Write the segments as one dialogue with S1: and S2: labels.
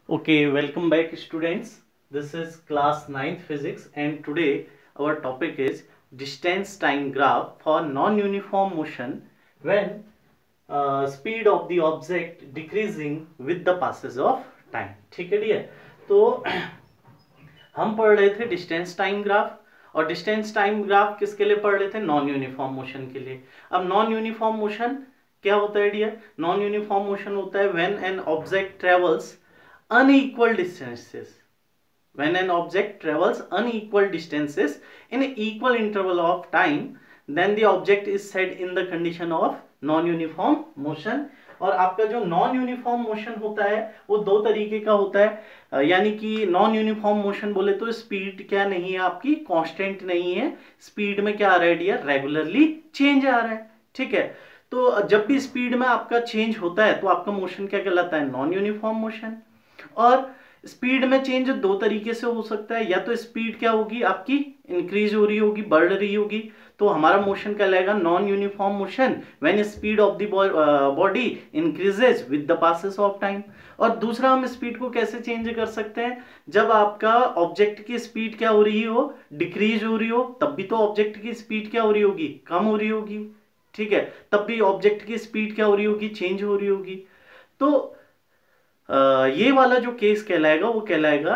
S1: Okay, welcome back students. This is class 9th physics and today our topic is distance time graph for non-uniform motion when speed of the object decreasing with the passage of time. ठीक है dear, तो हम पढ़ रहे थे distance time graph और distance time graph किसके लिए पढ़ रहे थे? नॉन यूनिफॉर्म मोशन के लिए। अब नॉन यूनिफॉर्म मोशन क्या होता है डियर? नॉन यूनिफॉर्म मोशन होता है when an object travels unequal distances, when an object travels unequal distances in an equal interval of time, then the object is set in the condition of non-uniform motion। और आपका जो non uniform motion होता है वो दो तरीके का होता है, यानी कि नॉन यूनिफॉर्म मोशन बोले तो स्पीड क्या नहीं है, आपकी कांस्टेंट नहीं है, स्पीड में क्या आ रहा है डियर? रेगुलरली चेंज आ रहा है। ठीक है, तो जब भी स्पीड में आपका चेंज होता है तो आपका मोशन क्या कहलाता है? Non uniform motion. और स्पीड में चेंज दो तरीके से हो सकता है, या तो स्पीड क्या होगी आपकी इंक्रीज हो रही होगी, बढ़ रही होगी, तो हमारा मोशन कहलाएगा non uniform motion when speed of the body increases with the passes of time. और दूसरा हम स्पीड को कैसे चेंज कर सकते हैं? जब आपका ऑब्जेक्ट की स्पीड क्या हो रही हो? डिक्रीज हो रही हो, तब भी तो ऑब्जेक्ट की स्पीड क्या हो रही होगी? कम हो रही होगी। ठीक है, तब भी ऑब्जेक्ट की स्पीड क्या हो रही होगी? चेंज हो रही होगी। तो ये वाला जो केस कहलाएगा वो कहलाएगा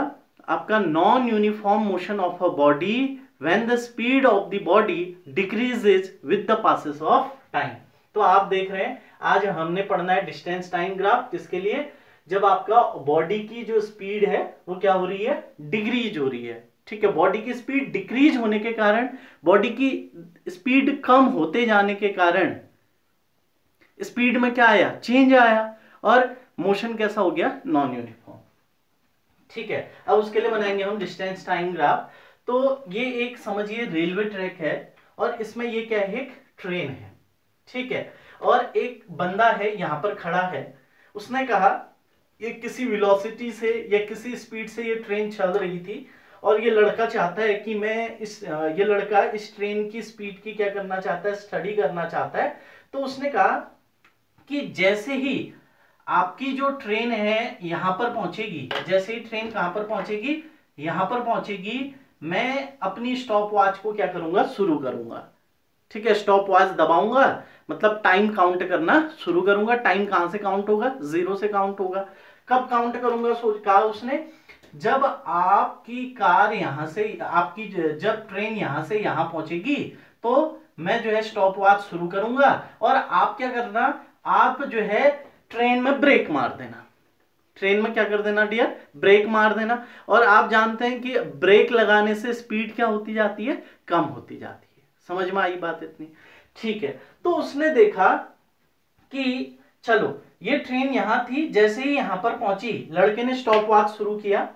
S1: आपका non uniform motion of a body when the speed of the body decreases with the passes of time. तो आप देख रहे हैं आज हमने पढ़ना है डिस्टेंस टाइम ग्राफ, किसके लिए? जब आपका बॉडी की जो स्पीड है वो क्या हो रही है? डिक्रीज हो रही है। ठीक है, बॉडी की स्पीड डिक्रीज होने के कारण, बॉडी की स्पीड कम होते जाने के कारण स्पीड में क्या आया? चेंज आया, और मोशन कैसा हो गया? Non uniform. ठीक है, अब उसके लिए बनाएंगे हम डिस्टेंस टाइम ग्राफ। तो ये एक समझिए रेलवे ट्रैक है और इसमें ये क्या है? एक ट्रेन है। ठीक है, और एक बंदा है यहां पर खड़ा है, उसने कहा ये किसी वेलोसिटी से या किसी स्पीड से ये ट्रेन चल रही थी और ये लड़का चाहता है कि ये लड़का इस ट्रेन की स्पीड की क्या करना चाहता है? स्टडी करना चाहता है। तो उसने कहा कि जैसे ही आपकी जो ट्रेन है यहां पर पहुंचेगी, जैसे ही ट्रेन कहां पर पहुंचेगी? यहां पर पहुंचेगी, मैं अपनी स्टॉप वॉच को क्या करूंगा? शुरू करूंगा। ठीक है, स्टॉप वॉच दबाऊंगा, मतलब टाइम काउंट करना शुरू करूंगा। टाइम कहां से काउंट होगा? 0 से काउंट होगा। कब काउंट करूंगा? कहा उसने जब आपकी कार यहां से जब ट्रेन यहां से यहां पहुंचेगी तो मैं जो है स्टॉप वॉच शुरू करूंगा, और आप क्या करना? आप जो है ट्रेन में ब्रेक मार देना। ट्रेन में क्या कर देना डियर? ब्रेक मार देना। और आप जानते हैं कि ब्रेक लगाने से स्पीड क्या होती जाती है? कम होती जाती है। समझ में आई बात इतनी? ठीक है, तो उसने देखा कि चलो ये ट्रेन यहां थी, जैसे ही यहां पर पहुंची लड़के ने स्टॉप वॉच शुरू किया।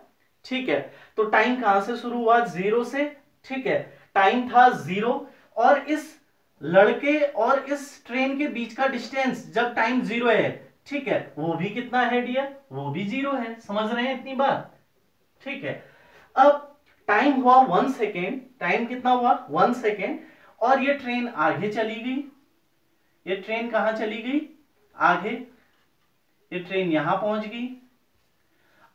S1: ठीक है, तो टाइम कहां से शुरू हुआ? 0 से। ठीक है, टाइम था 0, और इस लड़के और इस ट्रेन के बीच का डिस्टेंस जब टाइम 0 है, ठीक है, वो भी कितना है डियर? वो भी 0 है। समझ रहे हैं इतनी बात? ठीक है, अब टाइम हुआ 1 सेकेंड। टाइम कितना हुआ? 1 सेकेंड। और ये ट्रेन आगे चली गई। ये ट्रेन कहां चली गई? आगे। ये ट्रेन यहां पहुंच गई,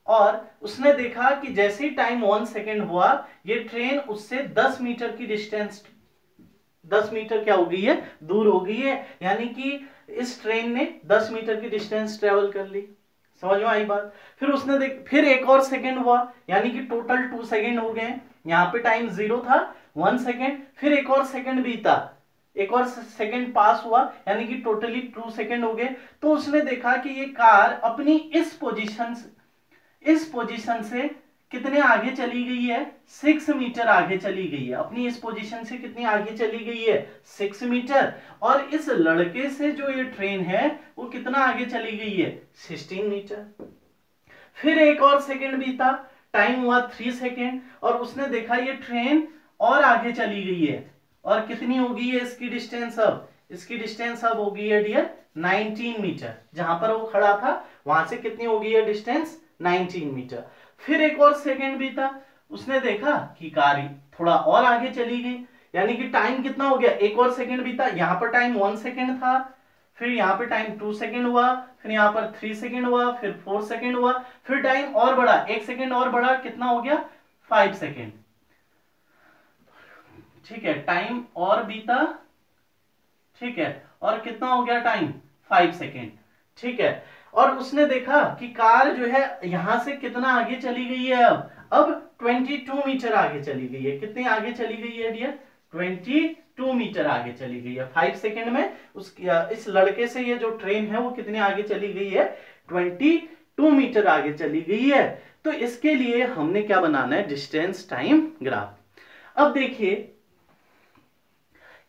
S1: और उसने देखा कि जैसे ही टाइम 1 सेकेंड हुआ ये ट्रेन उससे 10 मीटर की डिस्टेंस, 10 मीटर क्या हो गई है? दूर हो गई है। यानी कि इस ट्रेन ने 10 मीटर की डिस्टेंस ट्रेवल कर ली। समझ में आई बात? फिर उसने फिर एक और सेकेंड हुआ, यानी कि टोटल 2 सेकेंड हो गए। यहां पे टाइम 0 था, 1 सेकेंड, फिर एक और सेकेंड बीता, एक और सेकेंड पास हुआ, यानी कि टोटली 2 सेकेंड हो गए। तो उसने देखा कि ये कार अपनी इस पोजीशन से कितने आगे चली गई है? 6 मीटर आगे चली गई है। अपनी इस पोजीशन से कितनी आगे चली गई है? 6 मीटर। और इस लड़के से जो ये ट्रेन है वो कितना आगे चली गई है? 16 मीटर। फिर एक और सेकेंड बीता, टाइम हुआ 3 सेकेंड, और उसने देखा ये ट्रेन और आगे चली गई है, और कितनी हो गई है इसकी डिस्टेंस? अब इसकी डिस्टेंस अब हो गई है डियर 19 मीटर। जहां पर वो खड़ा था वहां से कितनी हो गई है डिस्टेंस? 19 मीटर। फिर एक और सेकेंड बीता, उसने देखा कि कार थोड़ा और आगे चली गई, यानी कि टाइम कितना हो गया? एक और सेकेंड बीता। यहां पर टाइम 1 सेकेंड था, फिर यहाँ पे टाइम 2 सेकेंड हुआ, फिर यहाँ पर 3 सेकेंड हुआ, फिर 4 सेकेंड हुआ, फिर टाइम और बढ़ा, 1 सेकेंड और बढ़ा, कितना हो गया 5 सेकेंड। ठीक है, टाइम और बीता, ठीक है, और कितना हो गया टाइम 5 सेकेंड। ठीक है, और उसने देखा कि कार जो है यहां से कितना आगे चली गई है, अब 22 मीटर आगे चली गई है। कितनी आगे चली गई है डियर, 22 मीटर आगे चली गई है 5 सेकेंड में। इस लड़के से ये जो ट्रेन है वो कितनी आगे चली गई है, 22 मीटर आगे चली गई है। तो इसके लिए हमने क्या बनाना है, डिस्टेंस टाइम ग्राफ। अब देखिए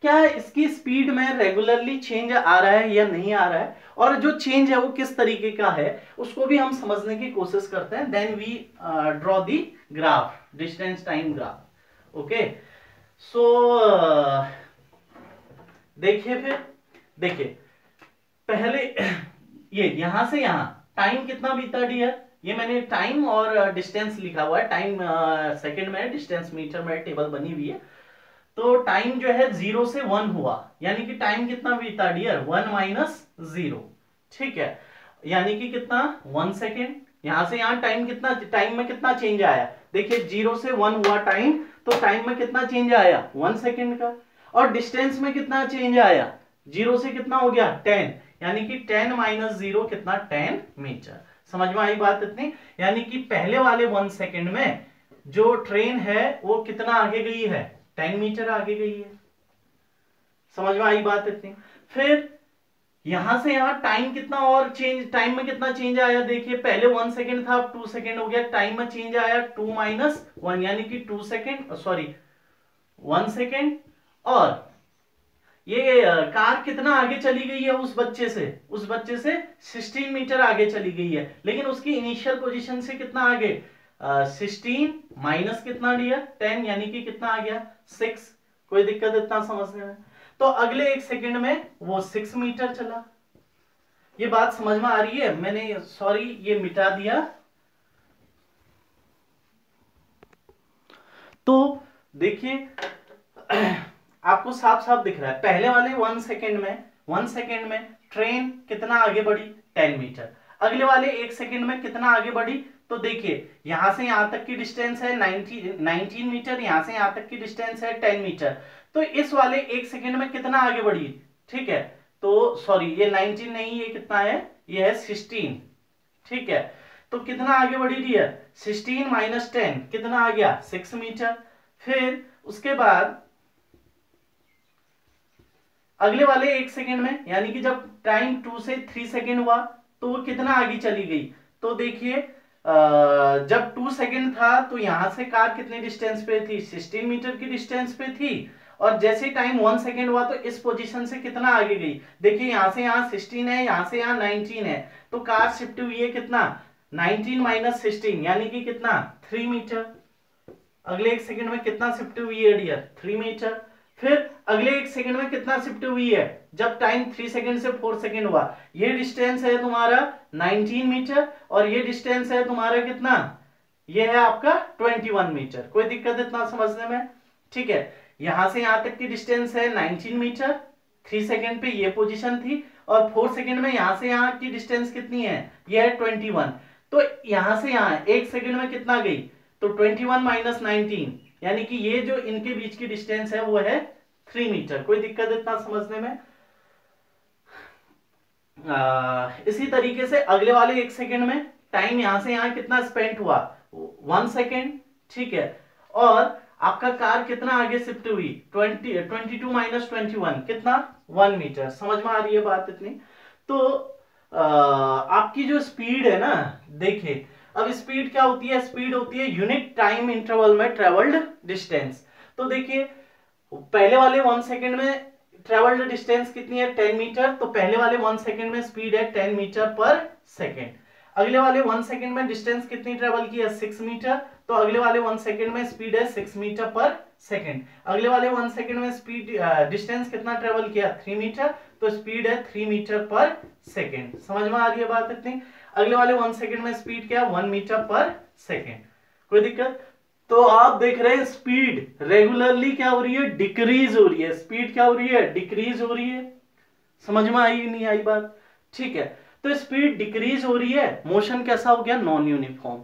S1: क्या इसकी स्पीड में रेगुलरली चेंज आ रहा है या नहीं आ रहा है, और जो चेंज है वो किस तरीके का है उसको भी हम समझने की कोशिश करते हैं। Then we draw the graph, distance time graph. Okay, so देखिए, फिर देखिए पहले ये यहां से यहां टाइम कितना बीता डियर, ये मैंने टाइम और डिस्टेंस लिखा हुआ है, टाइम सेकंड में है, डिस्टेंस मीटर में, टेबल बनी हुई है। तो टाइम जो है 0 से 1 हुआ, यानी कि टाइम कितना बीता डियर, 1 माइनस 0। ठीक है, यानी कि कितना 1 सेकेंड। यहां से यहां टाइम कितना, टाइम में कितना चेंज आया, देखिए 0 से 1 हुआ टाइम, तो टाइम में कितना चेंज आया 1 सेकेंड का। और डिस्टेंस में कितना चेंज आया, 0 से कितना हो गया 10, यानी कि 10 माइनस 0 कितना 10 मीटर। समझ में आई बात इतनी, यानी कि पहले वाले 1 सेकेंड में जो ट्रेन है वो कितना आगे गई है, 10 मीटर आगे गई है। समझ में आई बात इतनी। फिर यहां से यहां टाइम कितना और चेंज, टाइम में कितना चेंज आया, देखिए पहले 1 सेकेंड था, अब 2 सेकेंड हो गया, टाइम में चेंज आया 2 माइनस 1, यानी कि 2 सेकेंड, सॉरी 1 सेकेंड। और ये कार कितना आगे चली गई है उस बच्चे से 16 मीटर आगे चली गई है, लेकिन उसकी इनिशियल पोजीशन से कितना आगे, 16 माइनस कितना लिया 10, यानी कि कितना आ गया 6। कोई दिक्कत इतना समझने में। तो अगले 1 सेकेंड में वो 6 मीटर चला। ये बात समझ में आ रही है, मैंने सॉरी ये मिटा दिया। तो देखिए आपको साफ साफ दिख रहा है, पहले वाले 1 सेकेंड में ट्रेन कितना आगे बढ़ी 10 मीटर, अगले वाले 1 सेकेंड में कितना आगे बढ़ी, तो देखिए यहां से यहां तक की डिस्टेंस है 19 मीटर, यहां से यहां तक की डिस्टेंस है 10 मीटर। तो इस वाले 1 सेकेंड में कितना आगे बढ़ी, ठीक है, तो सॉरी ये 19 नहीं, ये कितना है, ये है 16। ठीक है, तो कितना आगे बढ़ी डियर, 16 माइनस 10 कितना आ गया 6 मीटर। फिर उसके बाद अगले वाले 1 सेकेंड में, यानी कि जब टाइम 2 से 3 सेकेंड हुआ तो वो कितना आगे चली गई, तो देखिए जब 2 सेकेंड था तो यहां से कार कितनी डिस्टेंस पे थी, 16 मीटर की डिस्टेंस पे थी। और जैसे टाइम 1 सेकेंड हुआ तो इस पोजीशन से कितना आगे गई, देखिए यहां से यहां 16 है, यहां से यहां 19 है, तो कार शिफ्ट हुई है कितना 19 माइनस 16, यानी कि कितना 3 मीटर। अगले 1 सेकेंड में कितना शिफ्ट हुई है डियर, 3 मीटर। फिर अगले 1 सेकेंड में कितना शिफ्ट हुई है, जब टाइम 3 सेकेंड से 4 सेकेंड हुआ, ये डिस्टेंस है तुम्हारा 19 मीटर, और ये डिस्टेंस है तुम्हारा कितना, ये है आपका 21 मीटर। कोई दिक्कत इतना समझने में, ठीक है, यहां से यहां तक की डिस्टेंस है 19 मीटर, 3 सेकेंड पे ये पोजीशन थी, और 4 सेकेंड में यहां से यहां की डिस्टेंस कितनी है, ये है 21। तो यहां से यहां 1 सेकेंड में कितना गई, तो 21 माइनस 19, यानी कि ये जो इनके बीच की डिस्टेंस है वो है 3 मीटर। कोई दिक्कत इतना समझने में। इसी तरीके से अगले वाले 1 सेकेंड में टाइम यहां से यहां कितना स्पेंड हुआ 1 सेकेंड, ठीक है, और आपका कार कितना आगे शिफ्ट हुई 22 माइनस 21 कितना 1 मीटर। समझ में आ रही है बात इतनी। तो आपकी जो स्पीड है ना, देखिए अब स्पीड क्या होती है, स्पीड होती है यूनिट टाइम इंटरवल में ट्रेवल्ड डिस्टेंस। तो देखिए पहले वाले 1 सेकेंड में ट्रेवल्ड डिस्टेंस कितनी है 10 मीटर, तो पहले वाले 1 सेकेंड में स्पीड है 10 मीटर पर सेकेंड। अगले वाले 1 सेकेंड में डिस्टेंस कितनी ट्रेवल की है 6 मीटर, तो अगले वाले 1 सेकेंड में स्पीड है 6 मीटर पर सेकेंड। अगले वाले 1 सेकेंड में स्पीड डिस्टेंस कितना ट्रेवल किया 3 मीटर, तो स्पीड है 3 मीटर पर सेकेंड। समझ में आ रही है बात इतनी। अगले वाले 1 सेकेंड में स्पीड क्या 1 मीटर पर सेकेंड। कोई दिक्कत। तो आप देख रहे हैं स्पीड रेगुलरली क्या हो रही है, डिक्रीज हो रही है। स्पीड क्या हो रही है, डिक्रीज हो रही है। समझ में आई नहीं आई बात? ठीक है, तो स्पीड डिक्रीज हो रही है, मोशन कैसा हो गया? Non uniform.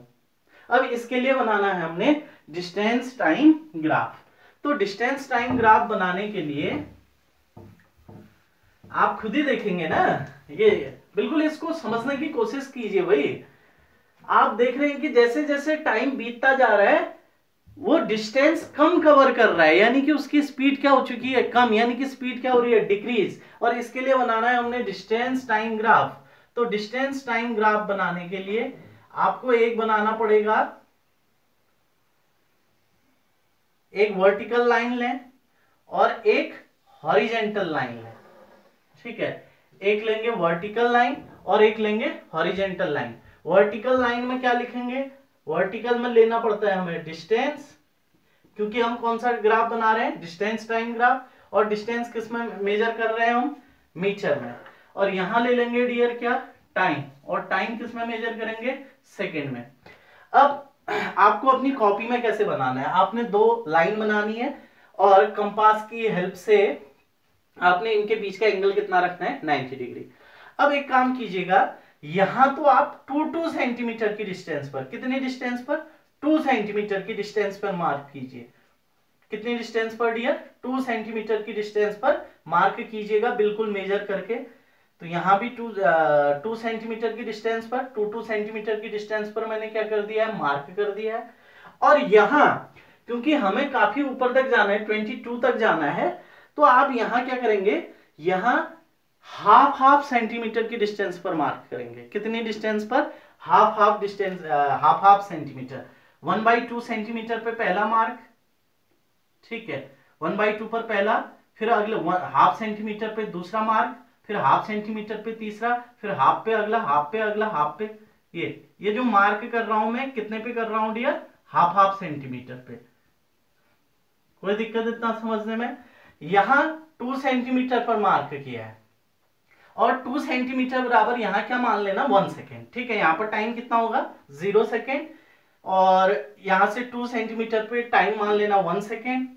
S1: अब इसके लिए बनाना है हमने डिस्टेंस टाइम ग्राफ। तो डिस्टेंस टाइम ग्राफ बनाने के लिए आप खुद ही देखेंगे ना, ये बिल्कुल इसको समझने की कोशिश कीजिए भाई। आप देख रहे हैं कि जैसे जैसे टाइम बीतता जा रहा है वो डिस्टेंस कम कवर कर रहा है, यानी कि उसकी स्पीड क्या हो चुकी है? कम, यानी कि स्पीड क्या हो रही है? डिक्रीज। और इसके लिए बनाना है हमने डिस्टेंस टाइम ग्राफ। तो डिस्टेंस टाइम ग्राफ बनाने के लिए आपको एक बनाना पड़ेगा, एक वर्टिकल लाइन लें और एक हॉरिजेंटल लाइन लें। ठीक है, एक लेंगे वर्टिकल लाइन और एक लेंगे हॉरिजेंटल लाइन। वर्टिकल लाइन में क्या लिखेंगे? वर्टिकल में लेना पड़ता है हमें डिस्टेंस, क्योंकि हम कौन सा ग्राफ बना रहे हैं? Distance time graph. और डिस्टेंस किस में मेजर कर रहे हैं हम? मीटर में। और यहां ले लेंगे डियर क्या? टाइम। और टाइम किस में मेजर करेंगे? सेकेंड में। अब आपको अपनी कॉपी में कैसे बनाना है? आपने दो लाइन बनानी है और कंपास की हेल्प से आपने इनके बीच का एंगल कितना रखना है? 90 डिग्री। अब एक काम कीजिएगा, यहां तो आप 2 सेंटीमीटर की डिस्टेंस पर, कितनी डिस्टेंस पर? 2 सेंटीमीटर की डिस्टेंस पर मार्क कीजिए। कितनी डिस्टेंस पर डियर? 2 सेंटीमीटर की डिस्टेंस पर मार्क कीजिएगा, बिल्कुल मेजर करके। तो यहां भी 2 सेंटीमीटर की डिस्टेंस पर, 2 सेंटीमीटर की डिस्टेंस पर मैंने क्या कर दिया है? मार्क कर दिया है। और यहां क्योंकि हमें काफी ऊपर तक जाना है, 22 तक जाना है, तो आप यहां क्या करेंगे? यहां हाफ सेंटीमीटर की डिस्टेंस पर मार्क करेंगे। कितनी डिस्टेंस पर? Half distance, half centimetre. 1/2 centimetre पे पहला मार्क, ठीक है, 1/2 पर पहला, फिर अगले हाफ सेंटीमीटर पे दूसरा मार्क, फिर हाफ सेंटीमीटर पे तीसरा, फिर हाफ पे अगला, हाफ पे अगला, हाफ पे। ये जो मार्क कर रहा हूं मैं, कितने पे कर रहा हूं डियर? हाफ सेंटीमीटर पे। कोई दिक्कत इतना समझने में? यहां 2 सेंटीमीटर पर मार्क किया है और 2 सेंटीमीटर बराबर यहां क्या मान लेना? 1 सेकेंड। ठीक है, यहां पर टाइम कितना होगा? 0 सेकेंड। और यहां से 2 सेंटीमीटर पे टाइम मान लेना 1 सेकेंड,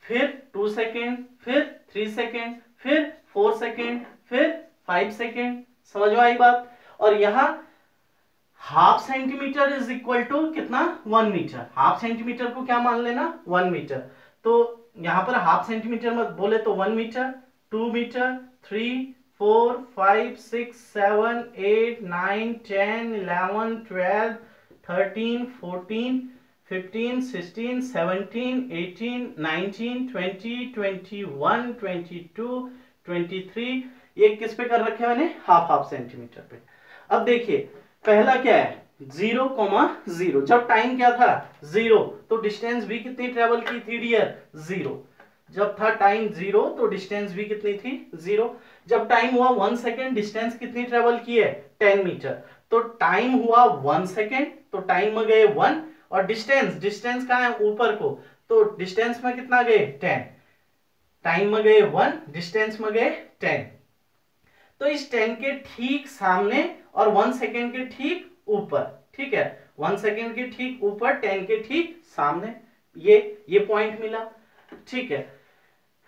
S1: फिर 2 सेकेंड, फिर 3 सेकेंड, फिर 4 सेकेंड, फिर 5 सेकेंड। समझ में आई बात? और यहां half centimetre is equal to कितना? 1 मीटर। हाफ सेंटीमीटर को क्या मान लेना? 1 मीटर। तो यहां पर हाफ सेंटीमीटर में बोले तो 1 मीटर, 2 मीटर, 3, 4, 5, 6, 7, 8, 9, 10, 11, 12, 13, 14, 15, 16, 17, 18, 19, 20, 21, 22, 23। ये किस पे कर रखे हैं मैंने? हाफ सेंटीमीटर पे। अब देखिए पहला क्या है? 0,0। जब टाइम क्या था? 0, तो डिस्टेंस भी कितनी ट्रेवल की थी डियर? 0। जब था टाइम 0 तो डिस्टेंस भी कितनी थी? 0। जब टाइम हुआ 1 सेकेंड, डिस्टेंस कितनी ट्रेवल की है? 10 मीटर। तो टाइम हुआ 1 सेकेंड, तो टाइम में गए 1, और डिस्टेंस कहाँ है? ऊपर को, तो डिस्टेंस में कितना गए? 10। टाइम में गए 1, डिस्टेंस में गए 10। तो इस 10 के ठीक सामने और 1 सेकेंड के ठीक ऊपर, ठीक है, 1 सेकेंड के ठीक ऊपर, 10 के ठीक सामने, ये पॉइंट मिला। ठीक है,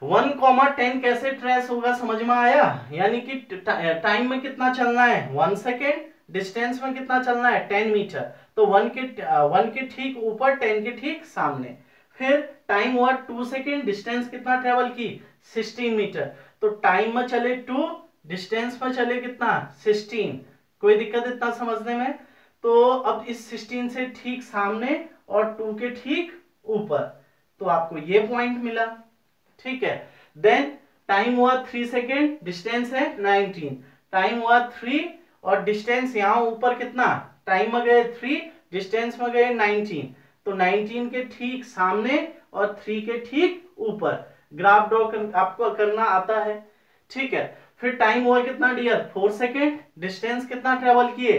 S1: 1,10 कैसे ट्रेस होगा? समझ में आया? यानी कि टाइम में कितना चलना है? 1 सेकेंड। डिस्टेंस में कितना चलना है? 10 मीटर। तो 1 के ठीक ऊपर, 10 के ठीक सामने। फिर टाइम हुआ 2 सेकेंड, डिस्टेंस कितना ट्रेवल की? 16 मीटर। तो टाइम में चले 2, डिस्टेंस में चले कितना? 16। कोई दिक्कत इतना समझने में? तो अब इस 16 से ठीक सामने और 2 के ठीक ऊपर, तो आपको ये पॉइंट मिला। ठीक है, देन टाइम हुआ 3 सेकेंड, डिस्टेंस है 19। टाइम हुआ 3 और डिस्टेंस यहां ऊपर कितना? टाइम में गए 3, डिस्टेंस में गए 19। तो 19 के ठीक सामने और 3 के ठीक ऊपर ग्राफ ड्रॉ आपको करना आता है। ठीक है, फिर टाइम हुआ कितना डियर? 4 सेकेंड। डिस्टेंस कितना ट्रेवल किए?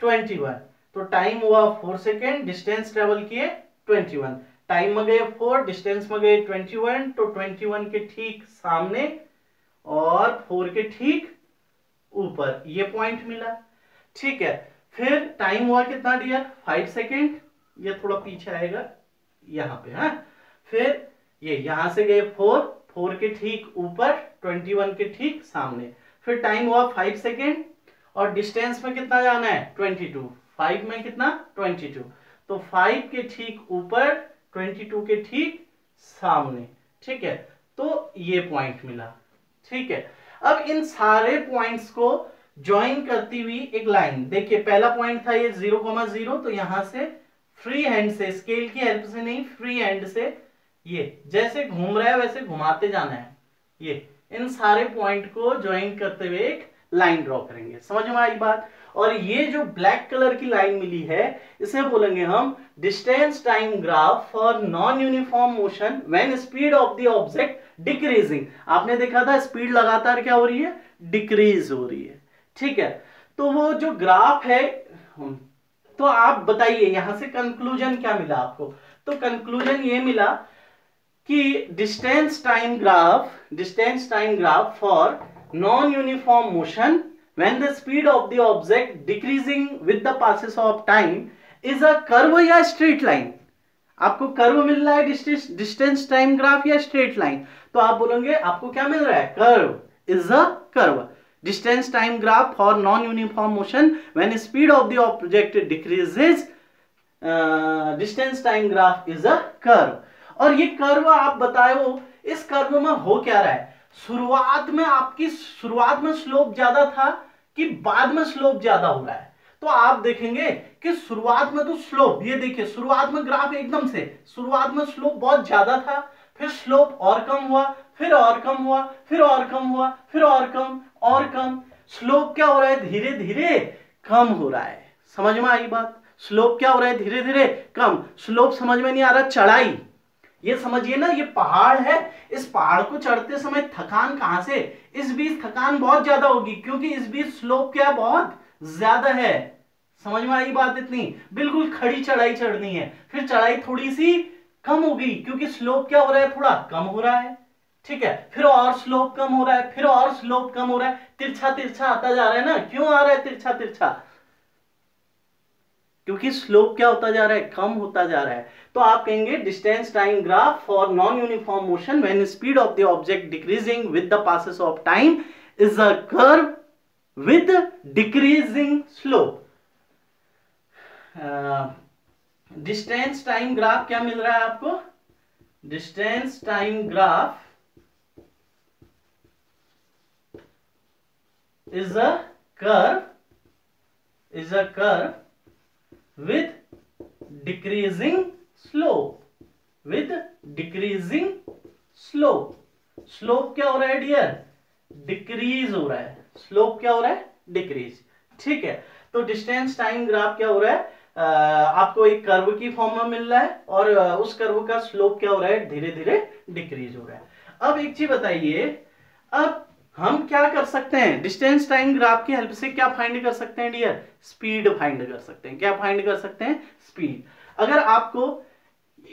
S1: 21। तो टाइम हुआ 4 सेकेंड, डिस्टेंस ट्रेवल किए 21। टाइम में गए 4, डिस्टेंस में गए 21, तो 21 के ठीक सामने और 4 के ठीक ऊपर, ये पॉइंट मिला। ठीक है, फिर टाइम हुआ कितना डियर? 5 सेकेंड। ये थोड़ा पीछे आएगा यहां पे, हाँ। फिर ये यहां से गए 4 के ठीक ऊपर, 21 के ठीक सामने, फिर टाइम हुआ 5 सेकेंड, और डिस्टेंस में कितना जाना है 22, 5 में कितना 22, तो 5 के ठीक ऊपर 22 के ठीक सामने। ठीक है, तो ये पॉइंट मिला। ठीक है, अब इन सारे पॉइंट्स को ज्वाइन करती हुई एक लाइन, देखिए पहला पॉइंट था ये 0,0, तो यहां से फ्री हैंड से, स्केल की हेल्प से नहीं, फ्री हैंड से ये जैसे घूम रहा है वैसे घुमाते जाना है। ये इन सारे पॉइंट को ज्वाइन करते हुए एक लाइन ड्रॉ करेंगे। समझ में आई बात? और ये जो ब्लैक कलर की लाइन मिली है इसे बोलेंगे हम distance time graph for non uniform motion when speed of the object decreasing. आपने देखा था स्पीड लगातार क्या हो रही है, डिक्रीज हो रही है। ठीक है, तो वो जो ग्राफ है, तो आप बताइए यहां से कंक्लूजन क्या मिला आपको? तो कंक्लूजन ये मिला कि distance time graph for non uniform motion when the speed of the object decreasing with the passes of time is a curve या स्ट्रेट लाइन। आपको कर्व मिल रहा है डिस्टेंस टाइम ग्राफ या स्ट्रेट लाइन? तो आप बोलोगे आपको क्या मिल रहा है, curve, is a curve. Distance time graph for non uniform motion when speed of the object decreases, distance time graph is a curve. और ये कर्व आप बताओ, इस कर्व में हो क्या रहा है? शुरुआत में स्लोप ज्यादा था कि बाद में स्लोप ज्यादा हो रहा है? तो आप देखेंगे कि शुरुआत में तो स्लोप, ये देखिए शुरुआत में ग्राफ एकदम से, शुरुआत में स्लोप बहुत ज्यादा था, फिर स्लोप और कम हुआ, फिर और कम हुआ, फिर और कम हुआ, फिर और कम और कम। स्लोप क्या हो रहा है, धीरे धीरे कम हो रहा है। समझ में आई बात? स्लोप क्या हो रहा है, धीरे धीरे कम। स्लोप समझ में नहीं आ रहा, चढ़ाई। ये समझिए ना, ये पहाड़ है, इस पहाड़ को चढ़ते समय थकान कहां से, इस बीच थकान बहुत ज्यादा होगी क्योंकि इस बीच स्लोप क्या बहुत ज्यादा है। समझ में आई बात? इतनी बिल्कुल खड़ी चढ़ाई चढ़नी है, फिर चढ़ाई थोड़ी सी कम होगी क्योंकि स्लोप क्या हो रहा है, थोड़ा कम हो रहा है। ठीक है, फिर और स्लोप कम हो रहा है, फिर और स्लोप कम हो रहा है, तिरछा तिरछा आता जा रहा है ना। क्यों आ रहा है तिरछा तिरछा? क्योंकि स्लोप क्या होता जा रहा है, कम होता जा रहा है। तो आप कहेंगे distance time graph for non uniform motion when speed of the object decreasing with the passes of time is a curve with decreasing slope. Distance time graph क्या मिल रहा है आपको? Distance time graph is a curve with decreasing slope, slope क्या हो रहा है dear, decrease हो रहा है। स्लोप क्या हो रहा है, डिक्रीज। ठीक है, तो डिस्टेंस टाइम ग्राफ क्या हो रहा है, आपको एक कर्व की फॉर्म में मिल रहा है और उस कर्व का स्लोप क्या हो रहा है, धीरे धीरे डिक्रीज हो रहा है। अब एक चीज बताइए, अब हम क्या कर सकते हैं, डिस्टेंस टाइम ग्राफ की हेल्प से क्या फाइंड कर सकते हैं डियर, स्पीड फाइंड कर सकते हैं। क्या फाइंड कर सकते हैं, स्पीड। अगर आपको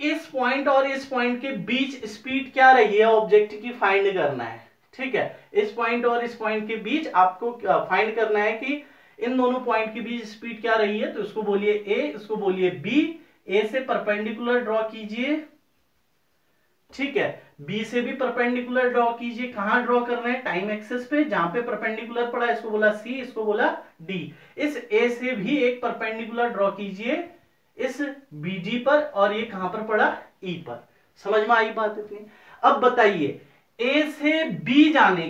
S1: इस पॉइंट और इस पॉइंट के बीच स्पीड क्या रही है ऑब्जेक्ट की फाइंड करना है। ठीक है, इस पॉइंट और इस पॉइंट के बीच आपको फाइंड करना है कि इन दोनों पॉइंट के बीच स्पीड क्या रही है। तो इसको बोलिए ए, इसको बोलिए बी। ए से परपेंडिकुलर ड्रॉ कीजिए, ठीक है, बी से भी परपेंडिकुलर ड्रॉ कीजिए। कहां ड्रॉ कर रहे हैं, टाइम एक्सिस पे, जहां पे परपेंडिकुलर पड़ा इसको बोला सी, इसको बोला डी। इस ए से भी एक परपेंडिकुलर ड्रॉ कीजिए इस बीडी पर, और ये कहां पर पड़ा, ई पर। समझ में आई बात इतनी? अब बताइए ए से बी जाने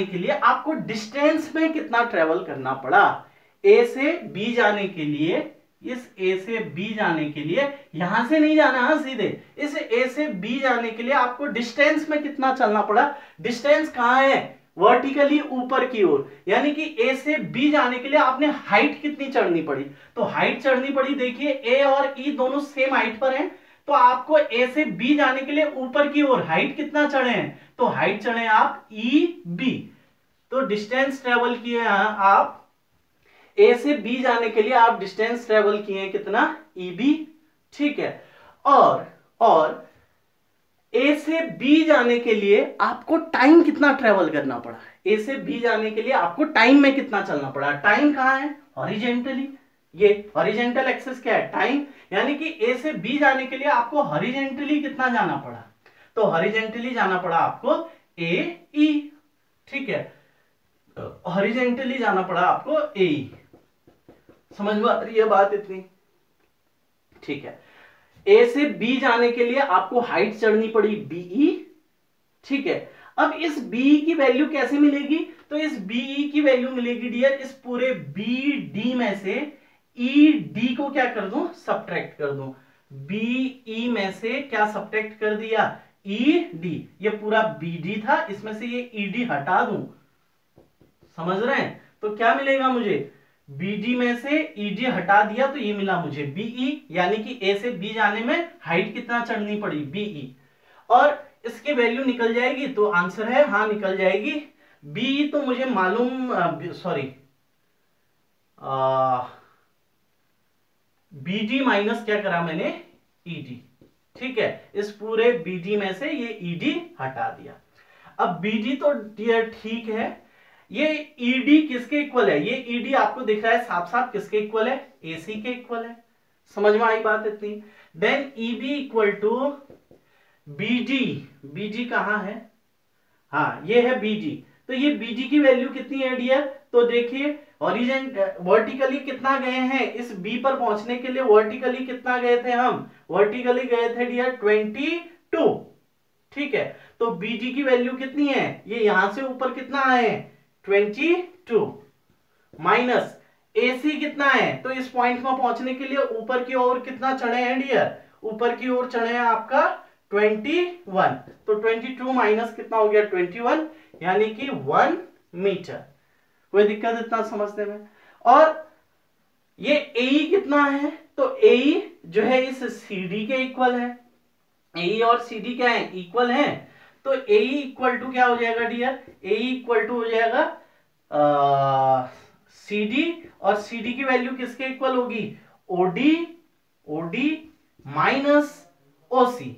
S1: के लिए, आपको डिस्टेंस में कितना ट्रेवल करना पड़ा। ए से बी जाने के लिए, इस ए से बी जाने के लिए, यहां से नहीं जाना है सीधे, इस ए से बी जाने के लिए आपको डिस्टेंस में कितना चलना पड़ा। डिस्टेंस कहां है, वर्टिकली ऊपर की ओर, यानी कि ए से बी जाने के लिए आपने हाइट कितनी चढ़नी पड़ी। तो हाइट चढ़नी पड़ी, देखिए ए और ई दोनों सेम हाइट पर हैं, तो आपको ए से बी जाने के लिए ऊपर की ओर हाइट कितना चढ़े हैं, तो हाइट चढ़े आप ई बी। तो डिस्टेंस ट्रेवल किए आप ए से बी जाने के लिए, आप डिस्टेंस ट्रेवल किए हैं कितना, ई बी। ठीक है, और ए से बी जाने के लिए आपको टाइम कितना ट्रेवल करना पड़ा। ए से बी जाने के लिए आपको टाइम में कितना चलना पड़ा। टाइम कहां है, हॉरिजेंटली, ये हॉरिजेंटल एक्सिस क्या है, टाइम। यानी कि ए से बी जाने के लिए आपको हॉरिजेंटली कितना जाना पड़ा, तो हॉरिजेंटली जाना पड़ा आपको ए ई, ठीक है, हॉरिजेंटली जाना पड़ा आपको ए ई। समझ में आ रही है बात इतनी? ठीक है, ए से बी जाने के लिए आपको हाइट चढ़नी पड़ी बीई, ठीक है। अब इस बीई की वैल्यू कैसे मिलेगी? तो इस बीई की वैल्यू मिलेगी डियर, इस पूरे बी डी में से ई डी को क्या कर दूं, सब्ट्रैक्ट कर दूं। बीई में से क्या सब्ट्रैक्ट कर दिया, ई डी। ये पूरा बी डी था, इसमें से ये ई डी हटा दूं, समझ रहे हैं? तो क्या मिलेगा मुझे, BD में से ED हटा दिया तो ये मिला मुझे BE, यानी कि A से B जाने में हाइट कितना चढ़नी पड़ी, BE। और इसकी वैल्यू निकल जाएगी, तो आंसर है हाँ निकल जाएगी। BE तो मुझे मालूम, सॉरी BD माइनस क्या करा मैंने, ED, ठीक है। इस पूरे BD में से ये ED हटा दिया। अब BD तो डियर ठीक है, ये ईडी किसके इक्वल है, ये ईडी आपको दिख रहा है साफ साफ किसके इक्वल है, एसी के इक्वल है। समझ में आई बात इतनी? Then EB equal to BD. BD कहां है, हाँ ये है बीडी। तो ये बीडी की वैल्यू कितनी है डियर, तो देखिए ओरिजिन वर्टिकली कितना गए हैं, इस बी पर पहुंचने के लिए वर्टिकली कितना गए थे हम, वर्टिकली गए थे डियर 22, ठीक है। तो बीडी की वैल्यू कितनी है, ये यहां से ऊपर कितना आए 22 माइनस AC कितना है, तो इस पॉइंट में पहुंचने के लिए ऊपर की ओर कितना चढ़े हैं डियर, ऊपर की ओर चढ़े हैं आपका 21, तो 22 माइनस कितना हो गया 21, यानी कि 1 मीटर। कोई दिक्कत इतना समझने में? और ये AE कितना है, तो AE जो है इस CD के इक्वल है, AE और CD क्या है, इक्वल है। तो AE इक्वल टू क्या हो जाएगा डियर, AE इक्वल टू हो जाएगा CD, और CD की वैल्यू किसके इक्वल होगी, OD माइनस OC,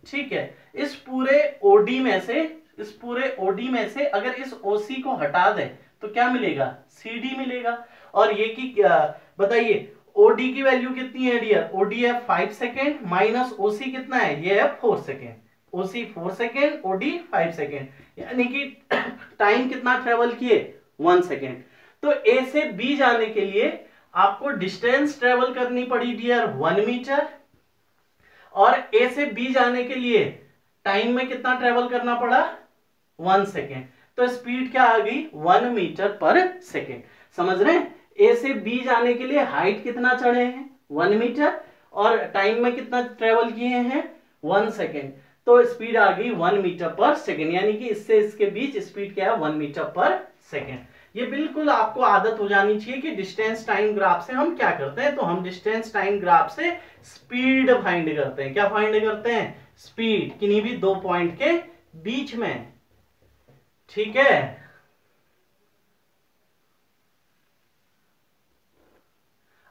S1: ठीक है। इस पूरे OD में से, इस पूरे OD में से अगर इस OC को हटा दें तो क्या मिलेगा, CD मिलेगा। और ये की बताइए OD की वैल्यू कितनी है डियर, OD है 5 सेकेंड माइनस OC कितना है, ये है 4 second, OC 4 second, OD 5 second, यानी कि टाइम कितना ट्रेवल किए 1 सेकेंड। तो A से B जाने के लिए आपको डिस्टेंस ट्रेवल करनी पड़ी डियर 1 मीटर, और A से B जाने के लिए टाइम में कितना ट्रेवल करना पड़ा 1 सेकेंड। तो स्पीड क्या आ गई 1 मीटर पर सेकेंड। समझ रहे हैं? A से B जाने के लिए हाइट कितना चढ़े हैं 1 मीटर, और टाइम में कितना ट्रेवल किए हैं 1 सेकेंड। तो स्पीड आ गई 1 मीटर पर सेकेंड, यानी कि इससे इसके बीच स्पीड क्या है 1 मीटर पर सेकेंड। ये बिल्कुल आपको आदत हो जानी चाहिए कि डिस्टेंस टाइम ग्राफ से हम क्या करते हैं, तो हम डिस्टेंस टाइम ग्राफ से स्पीड फाइंड करते हैं। क्या फाइंड करते हैं, स्पीड, किन्हीं भी दो पॉइंट के बीच में, ठीक है।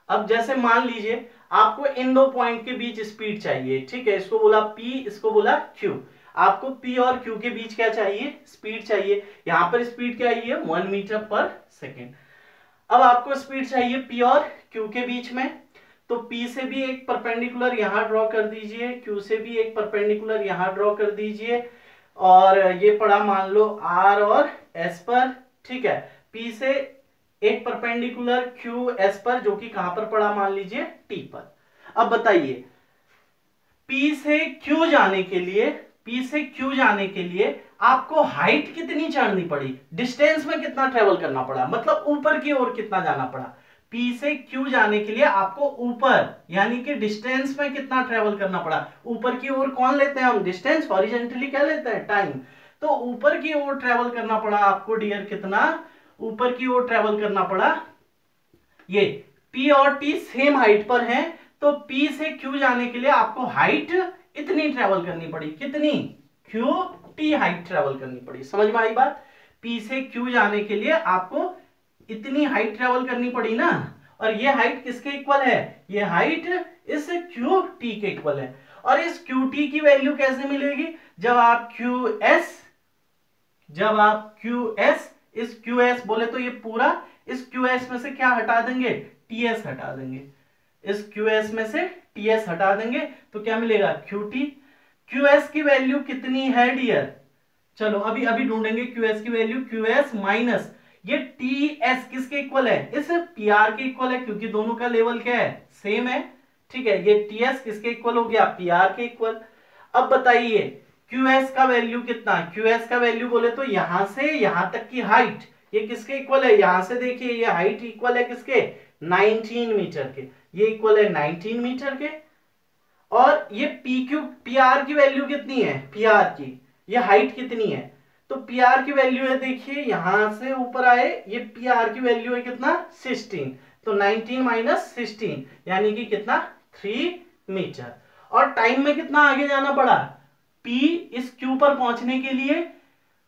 S1: अब जैसे मान लीजिए आपको इन दो पॉइंट के बीच स्पीड चाहिए, ठीक है, इसको बोला P, इसको बोला Q। आपको P और Q के बीच क्या चाहिए, स्पीड चाहिए। यहां पर स्पीड क्या है 1 मीटर पर सेकेंड। अब आपको स्पीड चाहिए P और Q के बीच में, तो P से भी एक परपेंडिकुलर यहां ड्रॉ कर दीजिए, Q से भी एक परपेंडिकुलर यहां ड्रॉ कर दीजिए, और ये पड़ा मान लो R और S पर, ठीक है। P से एक परपेंडिकुलर QS पर, जो कि कहां पर पड़ा मान लीजिए T पर। अब बताइए P से Q जाने के लिए, P से Q जाने के लिए आपको हाइट कितनी चढ़नी पड़ी, डिस्टेंस में कितना ट्रेवल करना पड़ा, मतलब ऊपर की ओर कितना जाना पड़ा। P से Q जाने के लिए आपको ऊपर, यानी कि डिस्टेंस में कितना ट्रेवल करना पड़ा। ऊपर की ओर कौन लेते हैं हम, डिस्टेंस, हॉरिजॉन्टली क्या लेते हैं, टाइम। तो ऊपर की ओर ट्रेवल करना पड़ा आपको डियर, कितना ऊपर की ओर ट्रेवल करना पड़ा। ये P और T सेम हाइट पर हैं, तो P से Q जाने के लिए आपको हाइट इतनी ट्रेवल करनी पड़ी, कितनी, QT हाइट ट्रेवल करनी पड़ी। समझ में आई बात? P से Q जाने के लिए आपको इतनी हाइट ट्रेवल करनी पड़ी ना, और ये हाइट किसके इक्वल है, ये हाइट इस QT के इक्वल है। और इस QT की वैल्यू कैसे मिलेगी, जब आप QS इस QS बोले तो ये पूरा, इस QS में से क्या हटा देंगे, TS हटा देंगे, इस QS में से TS हटा देंगे, तो क्या मिलेगा QT। QS की वैल्यू कितनी है डियर, चलो अभी अभी ढूंढेंगे QS की वैल्यू, QS माइनस ये TS किसके इक्वल है, इस PR के इक्वल है, क्योंकि दोनों का लेवल क्या है, सेम है। ठीक है, ये TS किसके इक्वल हो गया, PR के इक्वल। अब बताइए QS का वैल्यू कितना, QS का वैल्यू बोले तो यहां से यहां तक की हाइट ये किसके इक्वल है, यहां से देखिए ये हाइट इक्वल है किसके, 19 मीटर के, ये इक्वल है 19 मीटर के। और ये PR की वैल्यू कितनी है, PR की ये हाइट कितनी है, तो PR की वैल्यू है देखिए यहां से ऊपर आए, ये PR की वैल्यू है कितना, 16, तो 19 माइनस 16 यानी कि कितना, 3 मीटर। और टाइम में कितना आगे जाना पड़ा, P इस Q पर पहुंचने के लिए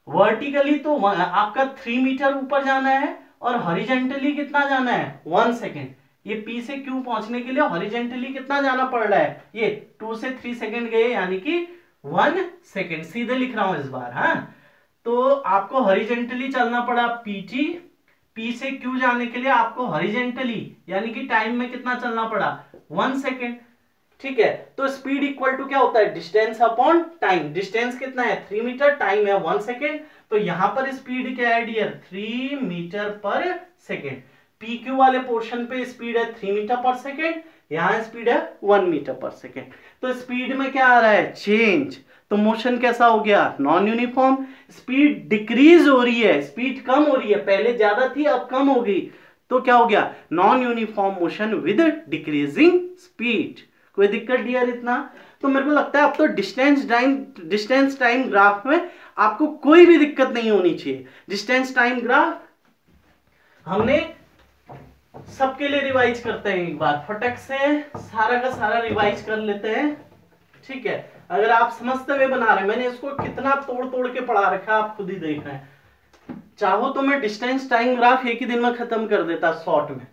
S1: वर्टिकली तो आपका 3 मीटर ऊपर जाना है, और हॉरिजेंटली कितना जाना है, 1 सेकेंड। ये P से Q पहुंचने के लिए हॉरिजेंटली कितना जाना पड़ रहा है, ये 2 से 3 सेकेंड गए, यानी कि 1 सेकेंड, सीधे लिख रहा हूं इस बार। हाँ, तो आपको हॉरिजेंटली चलना पड़ा PT, P से Q जाने के लिए आपको हॉरिजेंटली यानी कि टाइम में कितना चलना पड़ा, 1 सेकेंड। ठीक है, तो स्पीड इक्वल टू क्या होता है, डिस्टेंस अपॉन टाइम। डिस्टेंस कितना है, 3 मीटर, टाइम है 1 सेकेंड, तो यहां पर स्पीड क्या है डियर, 3 मीटर पर सेकेंड। PQ वाले पोर्शन पे स्पीड है 3 मीटर पर सेकेंड, यहां स्पीड है 1 मीटर पर सेकेंड। तो स्पीड में क्या आ रहा है, चेंज। तो मोशन कैसा हो गया, नॉन यूनिफॉर्म। स्पीड डिक्रीज हो रही है, स्पीड कम हो रही है, पहले ज्यादा थी अब कम हो गई, तो क्या हो गया, non uniform motion with decreasing speed. कोई दिक्कत डियर इतना, तो मेरे को लगता है अब तो डिस्टेंस टाइम ग्राफ में आपको कोई भी दिक्कत नहीं होनी चाहिए। डिस्टेंस टाइम ग्राफ हमने सबके लिए रिवाइज करते हैं, एक बार फटक से सारा का सारा रिवाइज कर लेते हैं। ठीक है, अगर आप समझते हुए बना रहे हैं, मैंने इसको कितना तोड़ तोड़ के पढ़ा रखा है आप खुद ही देख रहे हैं। चाहो तो मैं डिस्टेंस टाइम ग्राफ एक ही दिन में खत्म कर देता शॉर्ट में।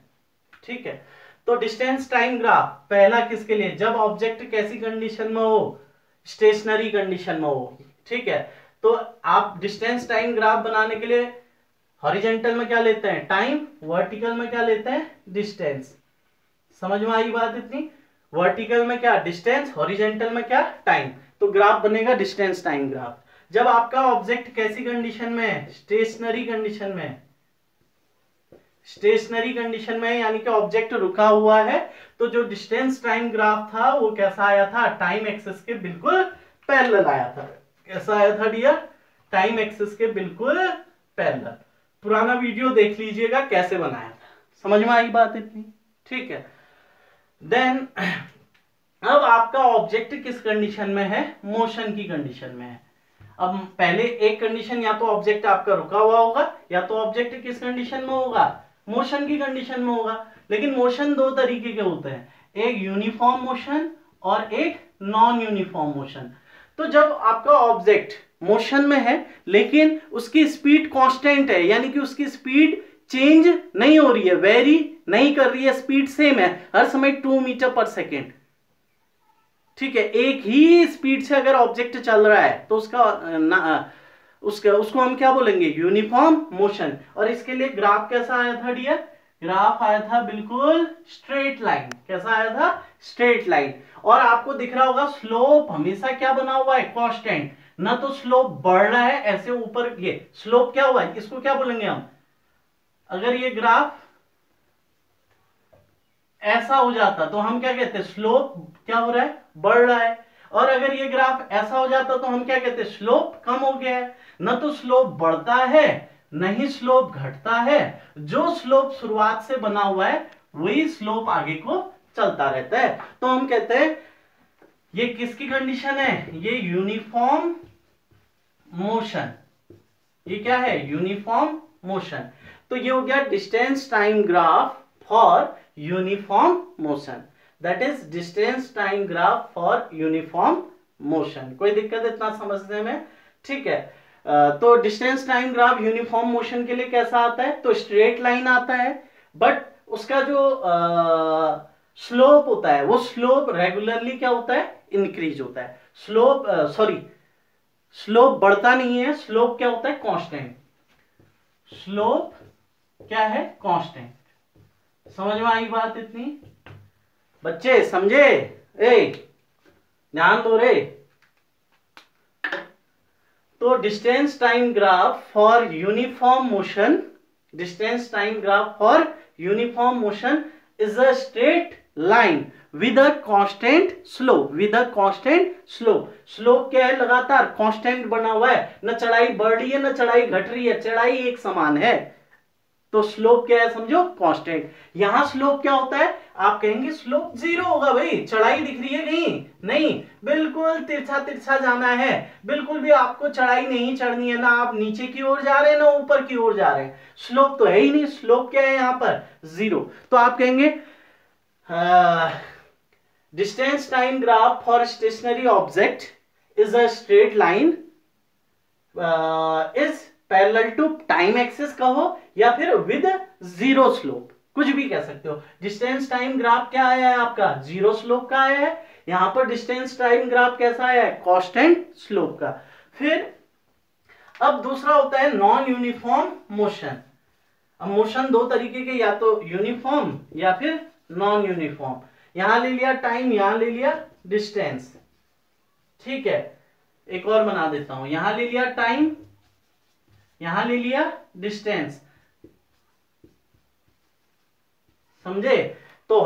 S1: ठीक है, तो डिस्टेंस टाइम ग्राफ पहला किसके लिए, जब ऑब्जेक्ट कैसी कंडीशन में हो, स्टेशनरी कंडीशन में हो। ठीक है, तो आप डिस्टेंस टाइम ग्राफ बनाने के लिए हॉरिजेंटल में क्या लेते हैं, टाइम, वर्टिकल में क्या लेते हैं, डिस्टेंस। समझ में आई बात इतनी, वर्टिकल में क्या डिस्टेंस, हॉरिजेंटल में क्या टाइम, तो ग्राफ बनेगा डिस्टेंस टाइम ग्राफ। जब आपका ऑब्जेक्ट कैसी कंडीशन में है, स्टेशनरी कंडीशन में, स्टेशनरी कंडीशन में यानी कि ऑब्जेक्ट रुका हुआ है, तो जो डिस्टेंस टाइम ग्राफ था वो कैसा आया था, टाइम एक्सिस के बिल्कुल पैरेलल आया था। कैसा आया था डियर, टाइम एक्सिस के बिल्कुल पैरेलल। पुराना वीडियो देख लीजिएगा कैसे बनाया था, समझ में आई बात इतनी। ठीक है, देन अब आपका ऑब्जेक्ट किस कंडीशन में है, मोशन की कंडीशन में है। अब पहले एक कंडीशन, या तो ऑब्जेक्ट आपका रुका हुआ होगा, या तो ऑब्जेक्ट किस कंडीशन में होगा, मोशन की कंडीशन में होगा। लेकिन मोशन दो तरीके के होते हैं, एक यूनिफॉर्म मोशन और एक नॉन यूनिफॉर्म मोशन। तो जब आपका ऑब्जेक्ट मोशन में है लेकिन उसकी स्पीड कांस्टेंट है, यानी कि उसकी स्पीड चेंज नहीं हो रही है, वेरी नहीं कर रही है, स्पीड सेम है हर समय 2 मीटर पर सेकेंड। ठीक है, एक ही स्पीड से अगर ऑब्जेक्ट चल रहा है तो उसको हम क्या बोलेंगे, यूनिफॉर्म मोशन। और इसके लिए ग्राफ कैसा आया था डियर, ग्राफ आया था बिल्कुल स्ट्रेट लाइन। कैसा आया था, स्ट्रेट लाइन। और आपको दिख रहा होगा स्लोप हमेशा क्या बना हुआ है, कांस्टेंट, ना तो स्लोप बढ़ रहा है ऐसे ऊपर, ये स्लोप क्या हुआ है, इसको क्या बोलेंगे हम, अगर ये ग्राफ ऐसा हो जाता तो हम क्या कहते हैं, स्लोप क्या हो रहा है, बढ़ रहा है। और अगर ये ग्राफ ऐसा हो जाता तो हम क्या कहते हैं, स्लोप कम हो गया है। न तो स्लोप बढ़ता है न ही स्लोप घटता है, जो स्लोप शुरुआत से बना हुआ है वही स्लोप आगे को चलता रहता है। तो हम कहते हैं ये किसकी कंडीशन है, ये यूनिफॉर्म मोशन। ये क्या है, यूनिफॉर्म मोशन। तो ये हो गया distance time graph for uniform motion, that is distance time graph for uniform motion. कोई दिक्कत इतना समझने में। ठीक है, तो distance time graph uniform motion के लिए कैसा आता है, तो स्ट्रेट लाइन आता है, बट उसका जो स्लोप होता है वो स्लोप रेगुलरली क्या होता है, इंक्रीज होता है। स्लोप बढ़ता नहीं है, स्लोप क्या होता है, कांस्टेंट। स्लोप क्या है, कांस्टेंट। समझ में आई बात इतनी, बच्चे समझे, ध्यान दो रे। तो distance time graph for uniform motion, distance time graph for uniform motion is a straight line with a constant slope, with a constant slope. Slope क्या है? लगातार कांस्टेंट बना हुआ है, न चढ़ाई बढ़ रही है न चढ़ाई घट रही है, चढ़ाई एक समान है। तो स्लोप क्या है? समझो, कांस्टेंट। यहां स्लोप क्या होता है? आप कहेंगे स्लोप जीरो होगा भाई, चढ़ाई दिख रही है कहीं? नहीं, बिल्कुल तिरछा तिरछा जाना है, बिल्कुल भी आपको चढ़ाई नहीं चढ़नी है, ना आप नीचे की ओर जा रहे हैं ना ऊपर की ओर जा रहे हैं। स्लोप तो है ही नहीं, स्लोप क्या है यहां पर? जीरो। तो आप कहेंगे distance time graph for stationary object is a straight line is parallel to time axis कहो या फिर विद जीरो स्लोप, कुछ भी कह सकते हो। डिस्टेंस टाइम ग्राफ क्या आया है आपका? जीरो स्लोप का आया है। यहां पर डिस्टेंस टाइम ग्राफ कैसा आया है? कांस्टेंट स्लोप का। फिर अब दूसरा होता है नॉन यूनिफॉर्म मोशन। अब मोशन दो तरीके के, या तो यूनिफॉर्म या फिर नॉन यूनिफॉर्म। यहां ले लिया टाइम, यहां ले लिया डिस्टेंस, ठीक है। एक और बना देता हूं, यहां ले लिया टाइम, यहां ले लिया डिस्टेंस, समझे? तो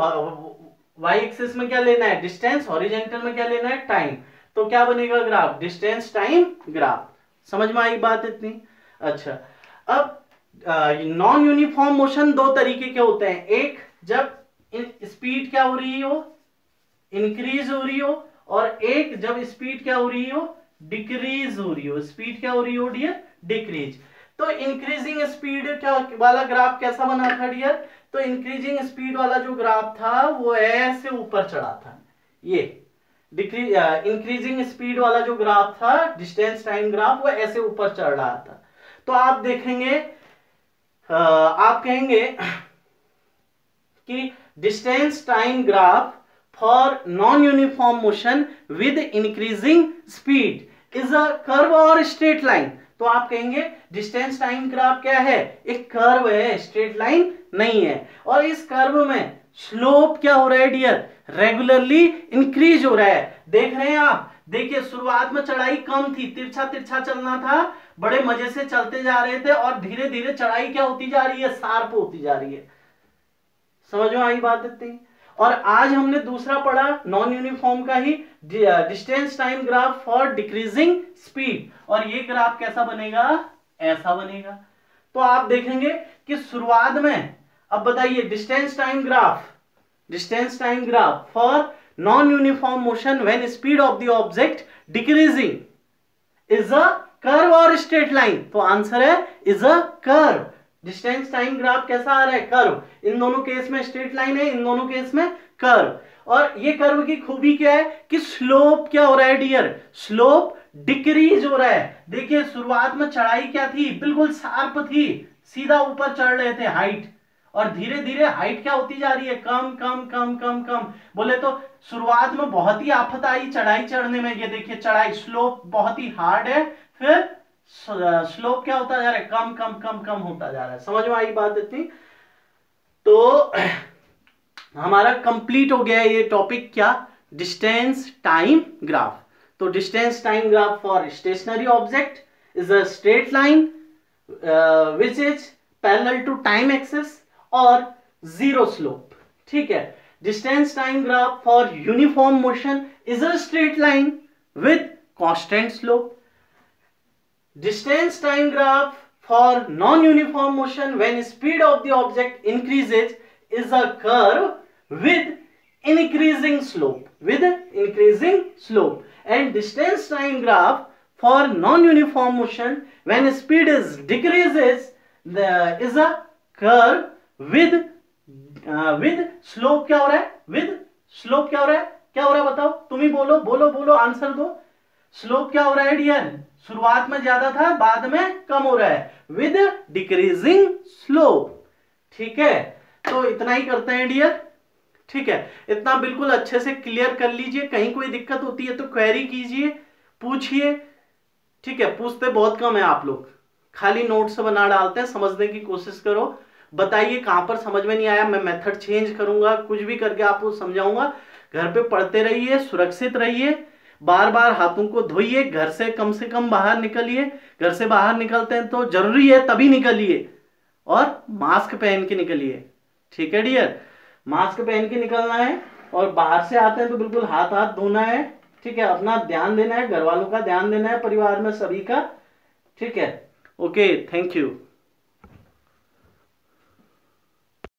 S1: वाई एक्सिस में क्या लेना है? डिस्टेंस। हॉरिजॉन्टल में क्या लेना है? टाइम। तो क्या बनेगा ग्राफ? Distance time graph. समझ में आई बात इतनी? अच्छा, अब नॉन यूनिफॉर्म मोशन दो तरीके के होते हैं। एक जब स्पीड क्या हो रही हो? इंक्रीज हो रही हो, और एक जब स्पीड क्या हो रही हो? डिक्रीज हो रही हो। स्पीड क्या हो रही हो डियर? डिक्रीज। तो इंक्रीजिंग स्पीड क्या वाला ग्राफ कैसा बना था डियर? तो इंक्रीजिंग स्पीड वाला जो ग्राफ था वो ऐसे ऊपर चढ़ा था। ये डिक्रीज इंक्रीजिंग स्पीड वाला जो ग्राफ था, डिस्टेंस टाइम ग्राफ, वो ऐसे ऊपर चढ़ रहा था। तो आप देखेंगे, आप कहेंगे कि distance time graph for non uniform motion with increasing speed is a curve और स्ट्रेट लाइन। तो आप कहेंगे डिस्टेंस टाइम ग्राफ क्या है? एक कर्व है, स्ट्रेट लाइन नहीं है। और इस कर्व में स्लोप क्या हो रहा है डियर? रेगुलरली इंक्रीज हो रहा है। देख रहे हैं आप? देखिए, शुरुआत में चढ़ाई कम थी, तिरछा तिरछा चलना था, बड़े मजे से चलते जा रहे थे, और धीरे धीरे चढ़ाई क्या होती जा रही है? शार्प होती जा रही है। समझ में आई बात इतनी? और आज हमने दूसरा पढ़ा नॉन यूनिफॉर्म का ही, distance time graph for decreasing speed. और ये ग्राफ कैसा बनेगा? ऐसा बनेगा। तो आप देखेंगे कि शुरुआत में, अब बताइए, distance time graph for non uniform motion when speed of the object decreasing is a curve और स्ट्रेट लाइन। तो आंसर है is a curve. Distance time graph कैसा आ रहा है? कर्व। इन दोनों केस में स्ट्रेट लाइन है, इन दोनों केस में कर्व। और ये कर्व की खूबी क्या है कि स्लोप क्या हो रहा है डियर? स्लोप डिक्रीज हो रहा है। देखिए, शुरुआत में चढ़ाई क्या थी? बिल्कुल शार्प थी, सीधा ऊपर चढ़ रहे थे हाइट, और धीरे धीरे हाइट क्या होती जा रही है? कम कम कम कम कम। बोले तो शुरुआत में बहुत ही आफत आई चढ़ाई चढ़ने में। ये देखिए, चढ़ाई स्लोप बहुत ही हार्ड है, फिर स्लोप क्या होता जा रहा है? कम कम कम कम होता जा रहा है। समझ में आई बात इतनी? तो हमारा कंप्लीट हो गया ये टॉपिक, क्या? Distance time graph. तो distance time graph for stationary object is a straight line which is parallel to time axis और जीरो स्लोप, ठीक है। Distance time graph for uniform motion is a straight line with constant slope. Distance time graph for non-uniform motion when speed of the object increases is a curve with increasing slope. And distance time graph for non-uniform motion when speed is decreases is a curve with slope. क्या हो रहा है? With slope क्या हो रहा है? क्या हो रहा है बताओ? तुम ही बोलो बोलो बोलो, आंसर दो. स्लोप क्या हो रहा है डियर? शुरुआत में ज्यादा था, बाद में कम हो रहा है, विद डिक्रीजिंग स्लोप. ठीक है, तो इतना ही करते हैं डियर. ठीक है, इतना बिल्कुल अच्छे से क्लियर कर लीजिए. कहीं कोई दिक्कत होती है तो क्वेरी कीजिए, पूछिए. ठीक है, पूछते बहुत कम है आप लोग, खाली नोट से बना डालते हैं. समझने की कोशिश करो, बताइए कहां पर समझ में नहीं आया. मैं मेथड चेंज करूंगा, कुछ भी करके आपको समझाऊंगा. घर पे पढ़ते रहिए, सुरक्षित रहिए. बार बार हाथों को धोइए, घर से कम बाहर निकलिए, घर से बाहर निकलते हैं तो जरूरी है तभी निकलिए, और मास्क पहन के निकलिए। ठीक है डियर, मास्क पहन के निकलना है, और बाहर से आते हैं तो बिल्कुल हाथ हाथ धोना है। ठीक है, अपना ध्यान देना है, घर वालों का ध्यान देना है, परिवार में सभी का। ठीक है, ओके, थैंक यू।